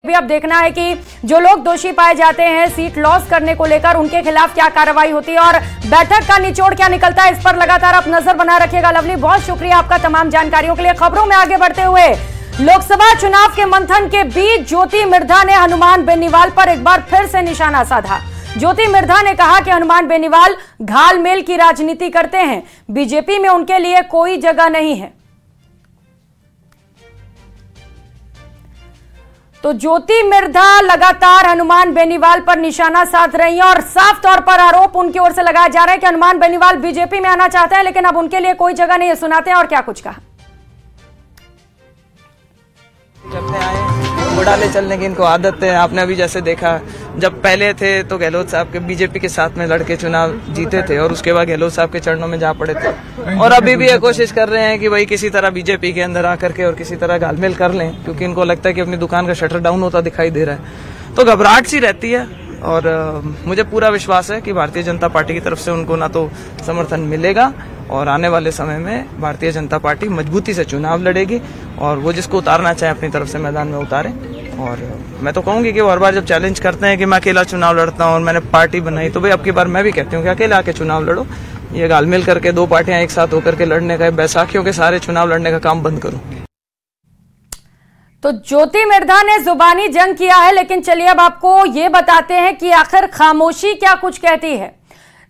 भी अब देखना है कि जो लोग दोषी पाए जाते हैं सीट लॉस करने को लेकर उनके खिलाफ क्या कार्रवाई होती है और बैठक का निचोड़ क्या निकलता है, इस पर लगातार आप नजर बनाए रखिएगा। लवली, बहुत शुक्रिया आपका तमाम जानकारियों के लिए। खबरों में आगे बढ़ते हुए, लोकसभा चुनाव के मंथन के बीच ज्योति मिर्धा ने हनुमान बेनीवाल पर एक बार फिर से निशाना साधा। ज्योति मिर्धा ने कहा कि हनुमान बेनीवाल घालमेल की राजनीति करते हैं, बीजेपी में उनके लिए कोई जगह नहीं है। तो ज्योति मिर्धा लगातार हनुमान बेनीवाल पर निशाना साध रही हैं और साफ तौर पर आरोप उनकी ओर से लगाया जा रहा है कि हनुमान बेनीवाल बीजेपी में आना चाहते हैं, लेकिन अब उनके लिए कोई जगह नहीं है। सुनाते हैं और क्या कुछ कहा। जब से आए घोड़ाले चलने की इनको आदत है। आपने अभी जैसे देखा, जब पहले थे तो गहलोत साहब के बीजेपी के साथ में लड़के चुनाव जीते थे और उसके बाद गहलोत साहब के चरणों में जा पड़े थे और अभी भी ये कोशिश कर रहे हैं कि भाई किसी तरह बीजेपी के अंदर आकर के और किसी तरह घालमेल कर लें, क्योंकि इनको लगता है कि अपनी दुकान का शटर डाउन होता दिखाई दे रहा है। तो घबराहट सी रहती है और मुझे पूरा विश्वास है कि भारतीय जनता पार्टी की तरफ से उनको ना तो समर्थन मिलेगा और आने वाले समय में भारतीय जनता पार्टी मजबूती से चुनाव लड़ेगी और वो जिसको उतारना चाहे अपनी तरफ से मैदान में उतारे। और मैं तो कहूंगी कि वो हर बार जब चैलेंज करते हैं कि मैं अकेला चुनाव लड़ता हूं और मैंने पार्टी बनाई, तो भाई अब की बार मैं भी कहती हूँ कि अकेला आके चुनाव लड़ो। ये घालमेल करके दो पार्टियां एक साथ होकर के लड़ने का, बैसाखियों के सारे चुनाव लड़ने का काम बंद करो। तो ज्योति मिर्धा ने जुबानी जंग किया है, लेकिन चलिए अब आपको ये बताते हैं कि आखिर खामोशी क्या कुछ कहती है।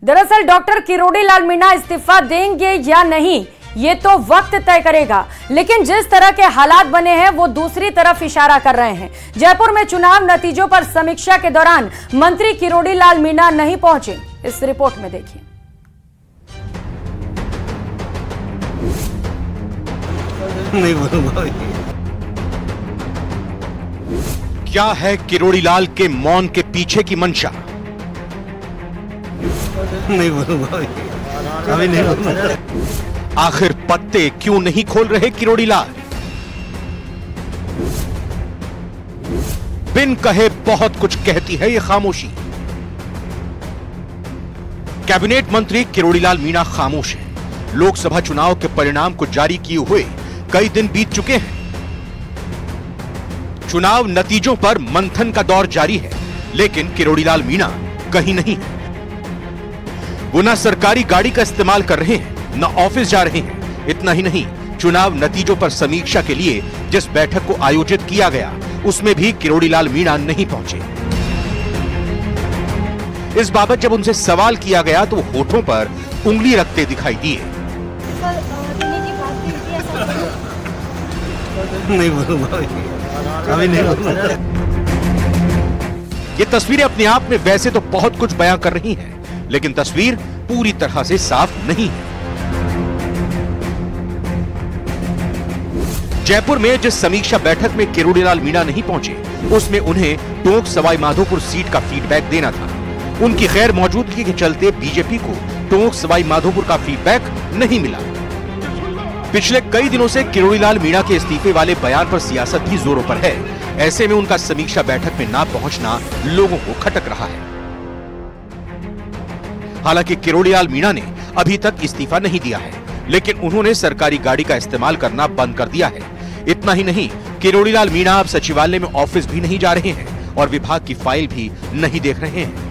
दरअसल डॉक्टर किरोड़ी लाल मीणा इस्तीफा देंगे या नहीं, ये तो वक्त तय करेगा, लेकिन जिस तरह के हालात बने हैं वो दूसरी तरफ इशारा कर रहे हैं। जयपुर में चुनाव नतीजों पर समीक्षा के दौरान मंत्री किरोड़ी लाल मीणा नहीं पहुंचे। इस रिपोर्ट में देखिए। नहीं बोलूंगा। क्या है किरोड़ी लाल के मौन के पीछे की मंशा? नहीं बोलूंगा, अभी नहीं बोलूंगा। आखिर पत्ते क्यों नहीं खोल रहे किरोड़ी लाल? बिन कहे बहुत कुछ कहती है ये खामोशी। कैबिनेट मंत्री किरोड़ी लाल मीणा खामोश हैं। लोकसभा चुनाव के परिणाम को जारी किए हुए कई दिन बीत चुके हैं। चुनाव नतीजों पर मंथन का दौर जारी है, लेकिन किरोड़ी लाल मीणा कहीं नहीं है। वो ना सरकारी गाड़ी का इस्तेमाल कर रहे हैं, न ऑफिस जा रहे हैं। इतना ही नहीं, चुनाव नतीजों पर समीक्षा के लिए जिस बैठक को आयोजित किया गया उसमें भी किरोड़ी लाल मीणा नहीं पहुंचे। इस बाबत जब उनसे सवाल किया गया तो वो होठों पर उंगली रखते दिखाई दिए। नहीं बोलूंगा, अभी नहीं बोलूंगा। ये तस्वीरें अपने आप में वैसे तो बहुत कुछ बयां कर रही हैं, लेकिन तस्वीर पूरी तरह से साफ नहीं है। जयपुर में जिस समीक्षा बैठक में किरोड़ी लाल मीणा नहीं पहुंचे, उसमें उन्हें टोंक सवाई माधोपुर सीट का फीडबैक देना था। उनकी गैर मौजूदगी के चलते बीजेपी को टोंक सवाई माधोपुर का फीडबैक नहीं मिला। पिछले कई दिनों से किरोड़ी लाल मीणा के इस्तीफे वाले बयान पर सियासत भी जोरों पर है। ऐसे में उनका समीक्षा बैठक में ना पहुंचना लोगों को खटक रहा है। हालांकि किरोड़ी लाल मीणा ने अभी तक इस्तीफा नहीं दिया है, लेकिन उन्होंने सरकारी गाड़ी का इस्तेमाल करना बंद कर दिया है। इतना ही नहीं, किरोड़ी लाल मीणा अब सचिवालय में ऑफिस भी नहीं जा रहे हैं और विभाग की फाइल भी नहीं देख रहे हैं।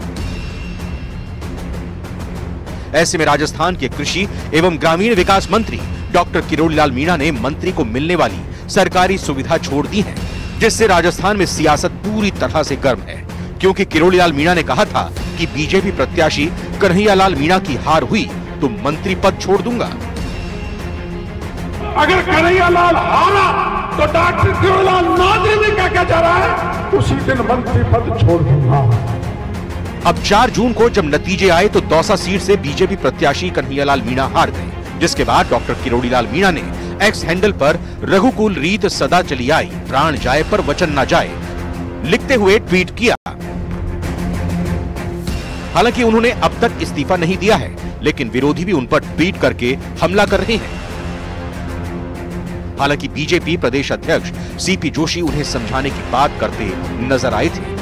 ऐसे में राजस्थान के कृषि एवं ग्रामीण विकास मंत्री डॉक्टर किरोड़ी लाल मीणा ने मंत्री को मिलने वाली सरकारी सुविधा छोड़ दी है, जिससे राजस्थान में सियासत पूरी तरह से गर्म है। क्योंकि किरोड़ी लाल मीणा ने कहा था कि बीजेपी प्रत्याशी कन्हैया लाल मीणा की हार हुई तो मंत्री पद छोड़ दूंगा। अगर कन्हैया लाल हारा तो डॉक्टर किरोड़ी लाल नादरी में क्या जा रहा है, उसी दिन मंत्री पद छोड़ दूंगा। अब 4 जून को जब नतीजे आए तो दौसा सीट से बीजेपी प्रत्याशी कन्हैया लाल मीणा हार गए, जिसके बाद डॉक्टर किरोड़ी लाल मीणा ने एक्स हैंडल पर रघुकुल रीत सदा चली आई, प्राण जाए पर वचन न जाए लिखते हुए ट्वीट किया। हालांकि उन्होंने अब तक इस्तीफा नहीं दिया है, लेकिन विरोधी भी उन पर ट्वीट करके हमला कर रहे हैं। हालांकि बीजेपी प्रदेश अध्यक्ष सीपी जोशी उन्हें समझाने की बात करते नजर आए थे।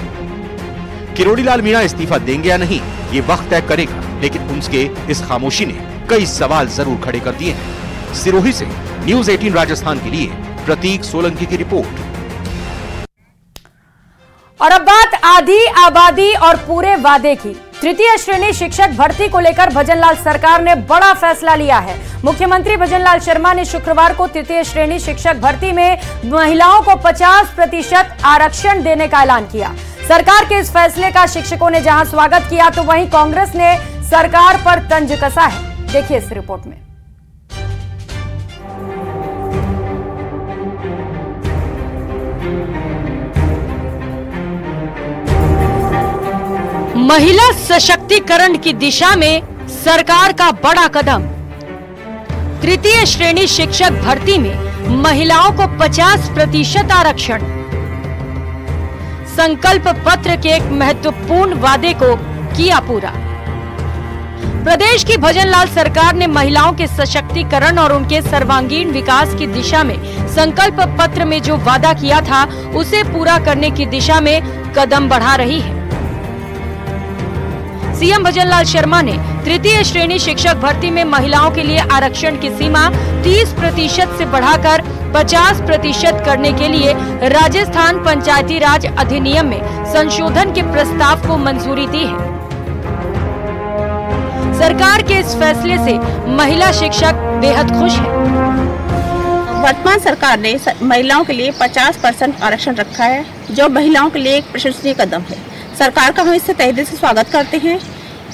किरोड़ी लाल मीणा इस्तीफा देंगे या नहीं, ये वक्त तय करेगा, लेकिन उनके इस खामोशी ने कई सवाल जरूर खड़े कर दिए हैं। सिरोही से न्यूज़ 18 राजस्थान के लिए प्रतीक सोलंकी की रिपोर्ट। और अब बात आधी आबादी और पूरे वादे की। तृतीय श्रेणी शिक्षक भर्ती को लेकर भजनलाल सरकार ने बड़ा फैसला लिया है। मुख्यमंत्री भजनलाल शर्मा ने शुक्रवार को तृतीय श्रेणी शिक्षक भर्ती में महिलाओं को 50% आरक्षण देने का ऐलान किया। सरकार के इस फैसले का शिक्षकों ने जहां स्वागत किया, तो वहीं कांग्रेस ने सरकार पर तंज कसा है। देखिए इस रिपोर्ट में। महिला सशक्तिकरण की दिशा में सरकार का बड़ा कदम। तृतीय श्रेणी शिक्षक भर्ती में महिलाओं को 50% आरक्षण। संकल्प पत्र के एक महत्वपूर्ण वादे को किया पूरा। प्रदेश की भजनलाल सरकार ने महिलाओं के सशक्तिकरण और उनके सर्वांगीण विकास की दिशा में संकल्प पत्र में जो वादा किया था, उसे पूरा करने की दिशा में कदम बढ़ा रही है। सीएम भजनलाल शर्मा ने तृतीय श्रेणी शिक्षक भर्ती में महिलाओं के लिए आरक्षण की सीमा 30% से बढ़ाकर 50% करने के लिए राजस्थान पंचायती राज अधिनियम में संशोधन के प्रस्ताव को मंजूरी दी है। सरकार के इस फैसले से महिला शिक्षक बेहद खुश है। वर्तमान सरकार ने महिलाओं के लिए 50% आरक्षण रखा है, जो महिलाओं के लिए एक प्रशंसनीय कदम है। सरकार का हम इससे तहे दिल से स्वागत करते हैं।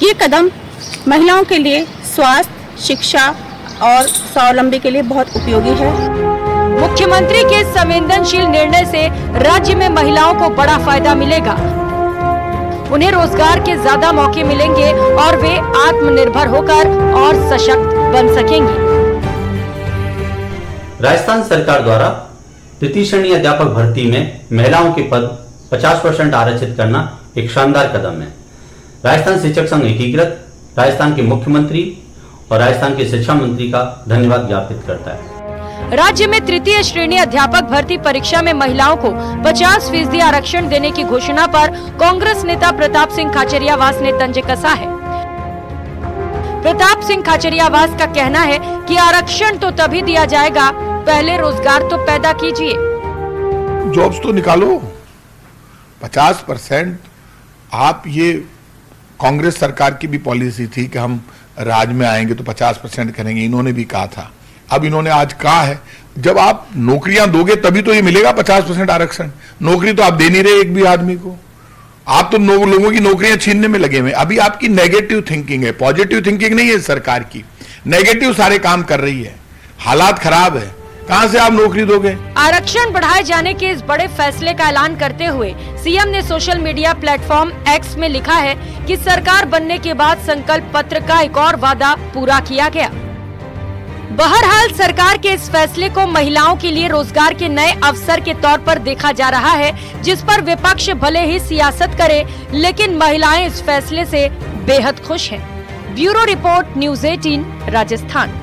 ये कदम महिलाओं के लिए स्वास्थ्य, शिक्षा और स्वावलंबी के लिए बहुत उपयोगी है। मुख्यमंत्री के संवेदनशील निर्णय से राज्य में महिलाओं को बड़ा फायदा मिलेगा। उन्हें रोजगार के ज्यादा मौके मिलेंगे और वे आत्मनिर्भर होकर और सशक्त बन सकेंगी। राजस्थान सरकार द्वारा तृतीय श्रेणी अध्यापक भर्ती में महिलाओं के पद 50% आरक्षित करना एक शानदार कदम है। राजस्थान शिक्षक संघ एकीकृत राजस्थान के मुख्यमंत्री और राजस्थान के शिक्षा मंत्री का धन्यवाद ज्ञापित करता है। राज्य में तृतीय श्रेणी अध्यापक भर्ती परीक्षा में महिलाओं को 50% आरक्षण देने की घोषणा पर कांग्रेस नेता प्रताप सिंह खाचरियावास ने तंज कसा है। प्रताप सिंह खाचरियावास का कहना है कि आरक्षण तो तभी दिया जाएगा, पहले रोजगार तो पैदा कीजिए। जॉब्स तो निकालो। 50% आप, ये कांग्रेस सरकार की भी पॉलिसी थी कि हम राज में आएंगे तो 50% करेंगे, इन्होंने भी कहा था। अब इन्होंने आज कहा है, जब आप नौकरियां दोगे तभी तो ये मिलेगा 50% आरक्षण। नौकरी तो आप दे नहीं रहे एक भी आदमी को, आप तो लोगों की नौकरियां छीनने में लगे हुए। अभी आपकी नेगेटिव थिंकिंग है, पॉजिटिव थिंकिंग नहीं है सरकार की। नेगेटिव सारे काम कर रही है, हालात खराब है, कहां से आप नौकरी दोगे। आरक्षण बढ़ाए जाने के इस बड़े फैसले का ऐलान करते हुए सीएम ने सोशल मीडिया प्लेटफॉर्म एक्स में लिखा है कि सरकार बनने के बाद संकल्प पत्र का एक और वादा पूरा किया गया। बहरहाल सरकार के इस फैसले को महिलाओं के लिए रोजगार के नए अवसर के तौर पर देखा जा रहा है, जिस पर विपक्ष भले ही सियासत करे, लेकिन महिलाएं इस फैसले से बेहद खुश हैं। Bureau report, news 18 Rajasthan.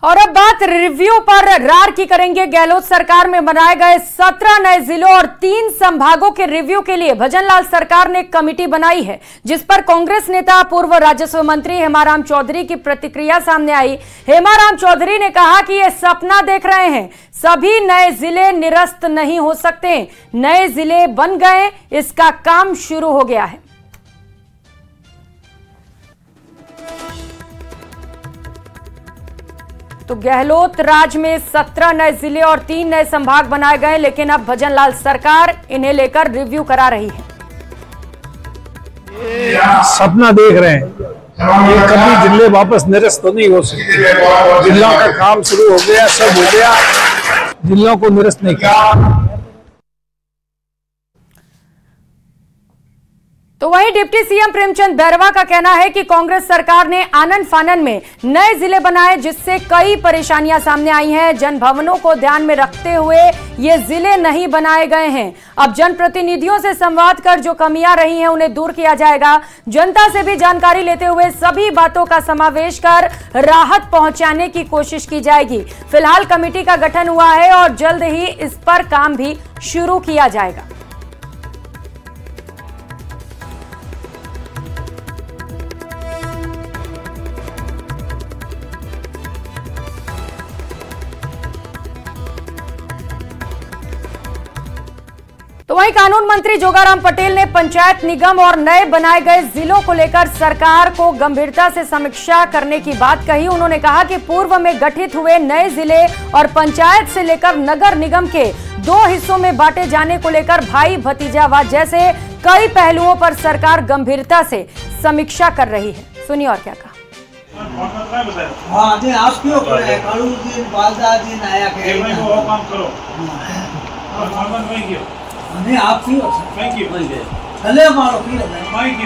और अब बात रिव्यू पर रार की करेंगे। गहलोत सरकार में बनाए गए 17 नए जिलों और 3 संभागों के रिव्यू के लिए भजनलाल सरकार ने कमेटी बनाई है, जिस पर कांग्रेस नेता पूर्व राजस्व मंत्री हेमाराम चौधरी की प्रतिक्रिया सामने आई। हेमाराम चौधरी ने कहा कि ये सपना देख रहे हैं, सभी नए जिले निरस्त नहीं हो सकते, नए जिले बन गए, इसका काम शुरू हो गया है। तो गहलोत राज में 17 नए जिले और 3 नए संभाग बनाए गए, लेकिन अब भजनलाल सरकार इन्हें लेकर रिव्यू करा रही है। सपना देख रहे हैं, ये कभी जिले वापस निरस्त तो नहीं हो सकते। जिलों का काम शुरू हो गया, सब हो गया, जिलों को निरस्त नहीं किया। तो वहीं डिप्टी सीएम प्रेमचंद बैरवा का कहना है कि कांग्रेस सरकार ने आनन फानन में नए जिले बनाए, जिससे कई परेशानियां सामने आई हैं। जनभवनों को ध्यान में रखते हुए ये जिले नहीं बनाए गए हैं। अब जनप्रतिनिधियों से संवाद कर जो कमियां रही हैं उन्हें दूर किया जाएगा। जनता से भी जानकारी लेते हुए सभी बातों का समावेश कर राहत पहुंचाने की कोशिश की जाएगी। फिलहाल कमेटी का गठन हुआ है और जल्द ही इस पर काम भी शुरू किया जाएगा। तो वहीं कानून मंत्री जोगाराम पटेल ने पंचायत निगम और नए बनाए गए जिलों को लेकर सरकार को गंभीरता से समीक्षा करने की बात कही। उन्होंने कहा कि पूर्व में गठित हुए नए जिले और पंचायत से लेकर नगर निगम के 2 हिस्सों में बांटे जाने को लेकर भाई भतीजावाद जैसे कई पहलुओं पर सरकार गंभीरता से समीक्षा कर रही है। सुनिए और क्या कहा। आप क्यों करे दिन बालदा दिन आया के वो काम करो नहीं आप क्यों थैंक यू चले मारो थैंक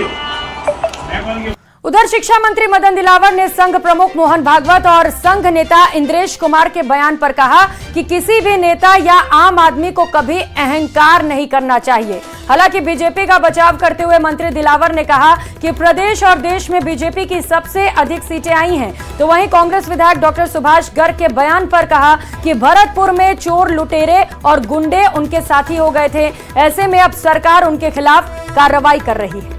यू। उधर शिक्षा मंत्री मदन दिलावर ने संघ प्रमुख मोहन भागवत और संघ नेता इंद्रेश कुमार के बयान पर कहा कि किसी भी नेता या आम आदमी को कभी अहंकार नहीं करना चाहिए। हालांकि बीजेपी का बचाव करते हुए मंत्री दिलावर ने कहा कि प्रदेश और देश में बीजेपी की सबसे अधिक सीटें आई हैं। तो वहीं कांग्रेस विधायक डॉक्टर सुभाष गर्ग के बयान पर कहा कि भरतपुर में चोर लुटेरे और गुंडे उनके साथी हो गए थे, ऐसे में अब सरकार उनके खिलाफ कार्रवाई कर रही है।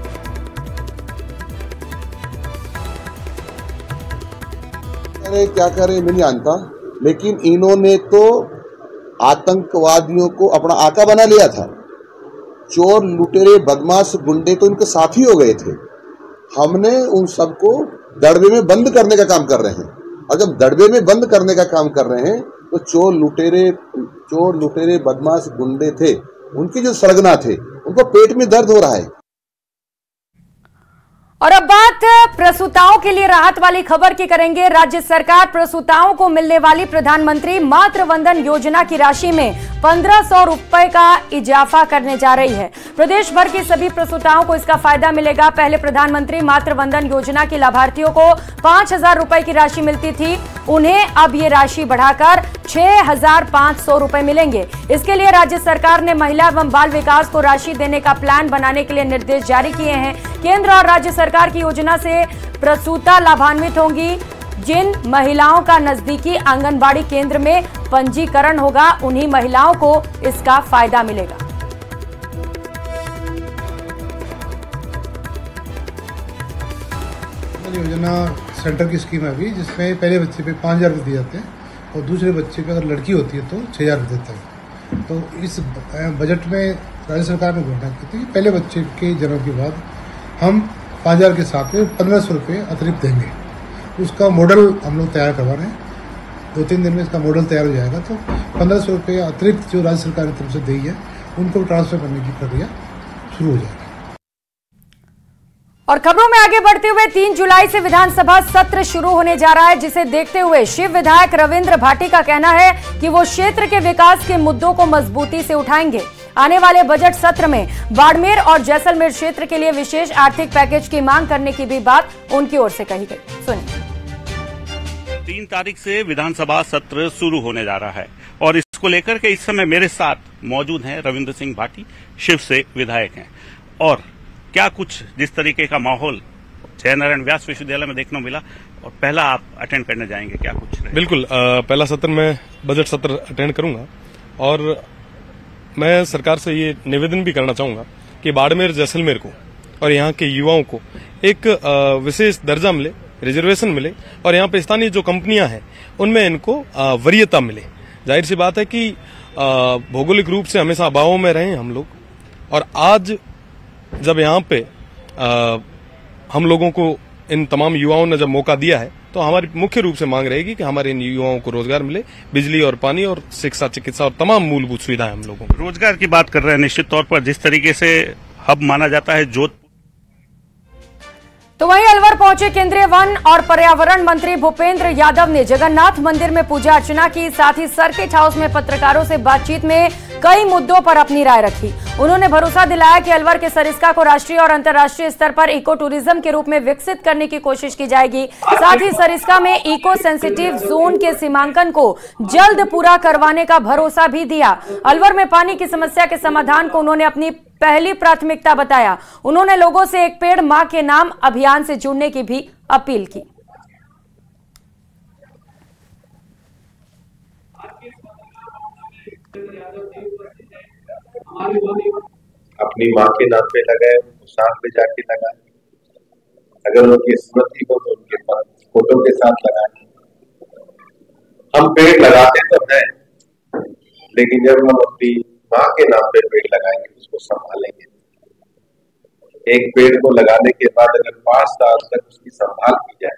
क्या करे मैं नहीं जानता, लेकिन इन्होंने तो आतंकवादियों को अपना आका बना लिया था। चोर लुटेरे बदमाश गुंडे तो इनके साथी हो गए थे। हमने उन सबको दड़बे में बंद करने का काम कर रहे हैं, और जब दड़बे में बंद करने का काम कर रहे हैं तो चोर लुटेरे बदमाश गुंडे थे, उनके जो सरगना थे उनको पेट में दर्द हो रहा है। और अब बात प्रसूताओं के लिए राहत वाली खबर की करेंगे। राज्य सरकार प्रसूताओं को मिलने वाली प्रधानमंत्री मातृ वंदन योजना की राशि में 1500 रुपए का इजाफा करने जा रही है। प्रदेश भर की सभी प्रसूताओं को इसका फायदा मिलेगा। पहले प्रधानमंत्री मातृ वंदन योजना के लाभार्थियों को 5000 रुपए की राशि मिलती थी, उन्हें अब ये राशि बढ़ाकर 6500 रुपए मिलेंगे। इसके लिए राज्य सरकार ने महिला एवं बाल विकास को राशि देने का प्लान बनाने के लिए निर्देश जारी किए हैं। केंद्र और राज्य सरकार की योजना से प्रसूता लाभान्वित होंगी। जिन महिलाओं का नजदीकी आंगनबाड़ी केंद्र में पंजीकरण होगा, उन्हीं महिलाओं को इसका फायदा मिलेगा। योजना सेंटर की स्कीम है अभी, जिसमें पहले बच्चे पे 5000 रुपये दिए जाते हैं और दूसरे बच्चे पे अगर लड़की होती है तो 6000 रुपये देता है। तो इस बजट में राज्य सरकार ने घोषणा की थी कि पहले बच्चे के जन्म के बाद हम 5000 के साथ में 1500 रुपये अतिरिक्त देंगे। उसका मॉडल हम लोग तैयार करवा रहे हैं, 2-3 दिन में इसका मॉडल तैयार हो जाएगा। तो 1500 रुपये अतिरिक्त जो राज्य सरकार की तरफ से दी है उनको ट्रांसफर करने की प्रक्रिया शुरू हो जाएगी। और खबरों में आगे बढ़ते हुए 3 जुलाई से विधानसभा सत्र शुरू होने जा रहा है, जिसे देखते हुए शिव विधायक रविंद्र भाटी का कहना है कि वो क्षेत्र के विकास के मुद्दों को मजबूती से उठाएंगे। आने वाले बजट सत्र में बाड़मेर और जैसलमेर क्षेत्र के लिए विशेष आर्थिक पैकेज की मांग करने की भी बात उनकी ओर से कही गई। सुनिए। 3 तारीख से विधानसभा सत्र शुरू होने जा रहा है और इसको लेकर के इस समय मेरे साथ मौजूद हैं रविंद्र सिंह भाटी, शिव से विधायक हैं। और क्या कुछ जिस तरीके का माहौल जयनारायण व्यास विश्वविद्यालय में देखने को मिला, और पहला आप अटेंड करने जाएंगे, क्या कुछ? बिल्कुल, पहला सत्र में बजट सत्र अटेंड करूंगा और मैं सरकार से ये निवेदन भी करना चाहूंगा कि बाड़मेर जैसलमेर को और यहाँ के युवाओं को एक विशेष दर्जा मिले, रिजर्वेशन मिले, और यहाँ पे स्थानीय जो कंपनियां हैं उनमें इनको वरीयता मिले। जाहिर सी बात है कि भौगोलिक रूप से हमेशा अभावों में रहे हम लोग, और आज जब यहाँ पे हम लोगों को इन तमाम युवाओं ने जब मौका दिया है, तो हमारी मुख्य रूप से मांग रहेगी कि हमारे इन युवाओं को रोजगार मिले, बिजली और पानी और शिक्षा, चिकित्सा और तमाम मूलभूत सुविधाएं हम लोगों को। रोजगार की बात कर रहे हैं, निश्चित तौर पर जिस तरीके से हब माना जाता है जोधपुर। तो वहीं अलवर पहुंचे केंद्रीय वन और पर्यावरण मंत्री भूपेंद्र यादव ने जगन्नाथ मंदिर में पूजा अर्चना की। साथ ही सर्किट हाउस में पत्रकारों से बातचीत में कई मुद्दों पर अपनी राय रखी। उन्होंने भरोसा दिलाया कि अलवर के सरिस्का को राष्ट्रीय और अंतर्राष्ट्रीय स्तर पर इको टूरिज्म के रूप में विकसित करने की कोशिश की जाएगी। साथ ही सरिस्का में इको सेंसिटिव जोन के सीमांकन को जल्द पूरा करवाने का भरोसा भी दिया। अलवर में पानी की समस्या के समाधान को उन्होंने अपनी पहली प्राथमिकता बताया। उन्होंने लोगों से एक पेड़ मां के नाम अभियान से जुड़ने की भी अपील की। अपनी माँ के नाम पे लगाए, साथ में जाके लगाए, अगर उनकी स्मृति हो तो उनके पास फोटो के साथ लगाए। हम पेड़ लगाते तो हैं, लेकिन जब हम अपनी माँ के नाम पे पेड़ लगाएंगे, उसको संभालेंगे। एक पेड़ को लगाने के बाद अगर 5 साल तक उसकी संभाल की जाए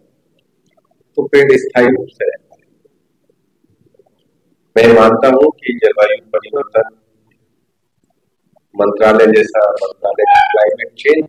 तो पेड़ स्थायी रूप से रहता है। मैं मानता हूं कि जलवायु परिवर्तन मंत्रालय जैसा मंत्रालय क्लाइमेट चेंज